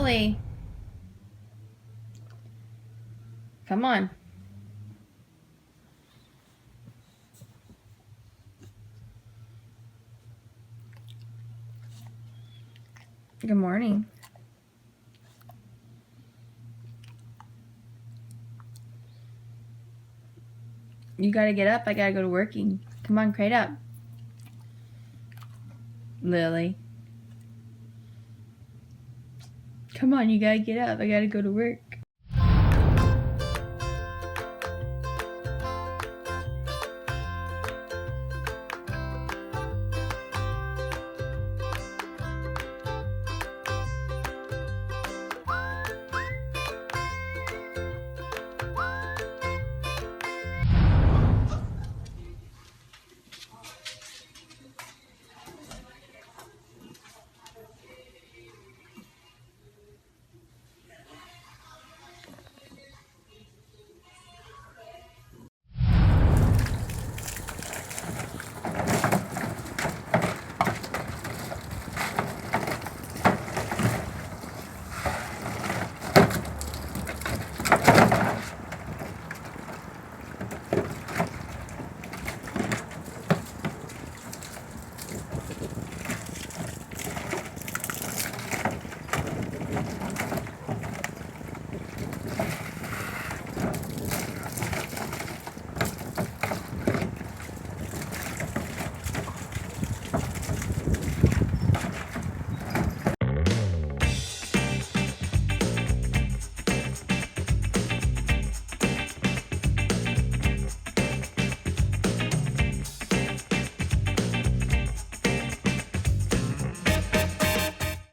Lily. Come on. Good morning. You gotta get up. I gotta go to working. Come on, crate up. Lily. Come on, you gotta get up. I gotta go to work.